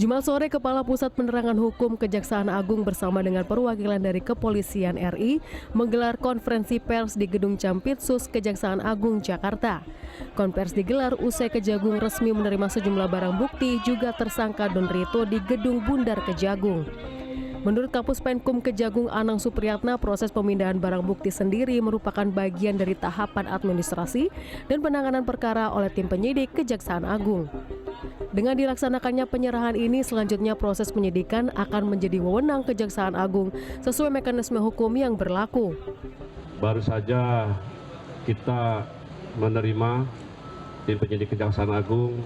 Jumat sore, Kepala Pusat Penerangan Hukum Kejaksaan Agung bersama dengan perwakilan dari Kepolisian RI menggelar konferensi pers di Gedung Jampitsus Kejaksaan Agung, Jakarta. Konferensi digelar usai Kejagung resmi menerima sejumlah barang bukti juga tersangka Don Rito di Gedung Bundar Kejagung. Menurut Kapus Penkum Kejagung Anang Supriyatna, proses pemindahan barang bukti sendiri merupakan bagian dari tahapan administrasi dan penanganan perkara oleh tim penyidik Kejaksaan Agung. Dengan dilaksanakannya penyerahan ini, selanjutnya proses penyidikan akan menjadi wewenang Kejaksaan Agung sesuai mekanisme hukum yang berlaku. Baru saja kita menerima tim penyidik Kejaksaan Agung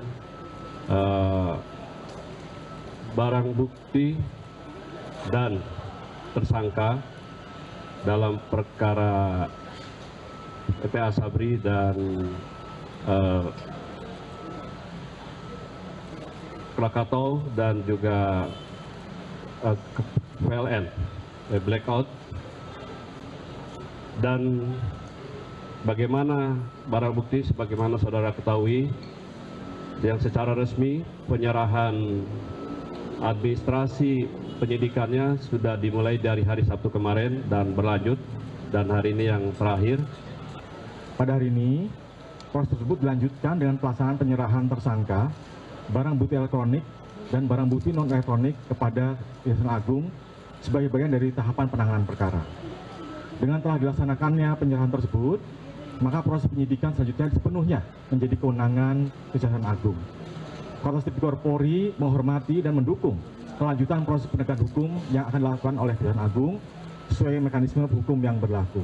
barang bukti dan tersangka dalam perkara PPA Sabri dan Krakatau dan juga PLN Blackout, dan bagaimana barang bukti sebagaimana saudara ketahui yang secara resmi penyerahan administrasi penyidikannya sudah dimulai dari hari Sabtu kemarin dan berlanjut, dan hari ini yang terakhir. Pada hari ini proses tersebut dilanjutkan dengan pelaksanaan penyerahan tersangka, barang bukti elektronik dan barang bukti non elektronik kepada Kejaksaan Agung sebagai bagian dari tahapan penanganan perkara. Dengan telah dilaksanakannya penyerahan tersebut, maka proses penyidikan selanjutnya sepenuhnya menjadi kewenangan Kejaksaan Agung. Korps Tipikor Polri menghormati dan mendukung kelanjutan proses penegakan hukum yang akan dilakukan oleh Kejaksaan Agung sesuai mekanisme hukum yang berlaku.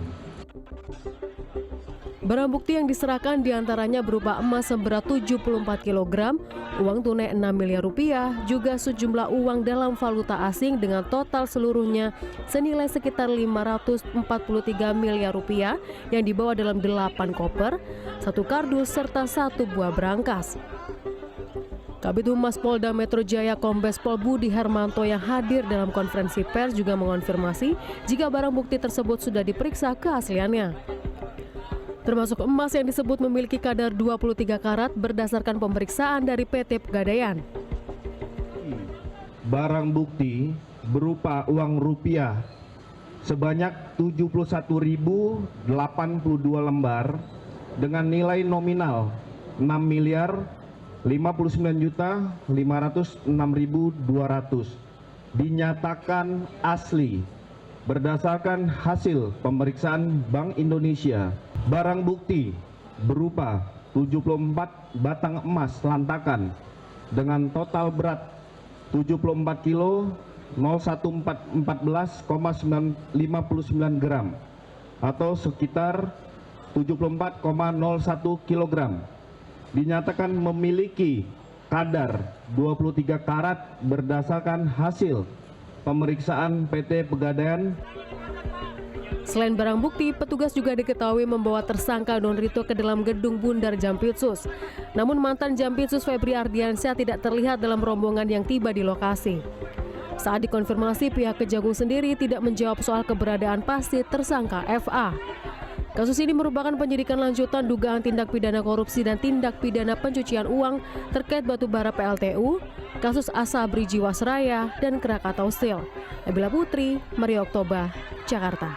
Barang bukti yang diserahkan diantaranya berupa emas seberat 74 kg, uang tunai 6 miliar rupiah, juga sejumlah uang dalam valuta asing dengan total seluruhnya senilai sekitar 543 miliar rupiah yang dibawa dalam 8 koper, 1 kardus, serta 1 buah berangkas. Kabid Humas Polda Metro Jaya Kombes Pol Budi Hermanto yang hadir dalam konferensi pers juga mengonfirmasi jika barang bukti tersebut sudah diperiksa keasliannya. Termasuk emas yang disebut memiliki kadar 23 karat berdasarkan pemeriksaan dari PT Pegadaian. Barang bukti berupa uang rupiah sebanyak 71.082 lembar dengan nilai nominal 6.059.506.200 dinyatakan asli berdasarkan hasil pemeriksaan Bank Indonesia. Barang bukti berupa 74 batang emas lantakan dengan total berat 74 kilo 01414,59 gram atau sekitar 74,01 kilogram dinyatakan memiliki kadar 23 karat berdasarkan hasil pemeriksaan PT Pegadaian. Selain barang bukti, petugas juga diketahui membawa tersangka Don Rito ke dalam gedung Bundar Jampitsus. Namun mantan Jampitsus Febri Ardiansyah tidak terlihat dalam rombongan yang tiba di lokasi. Saat dikonfirmasi, pihak Kejagung sendiri tidak menjawab soal keberadaan pasti tersangka FA. Kasus ini merupakan penyidikan lanjutan dugaan tindak pidana korupsi dan tindak pidana pencucian uang terkait batubara PLTU, kasus Asabri Jiwasraya, dan Krakatau Steel. Nabila Putri, Maria Oktober, Jakarta.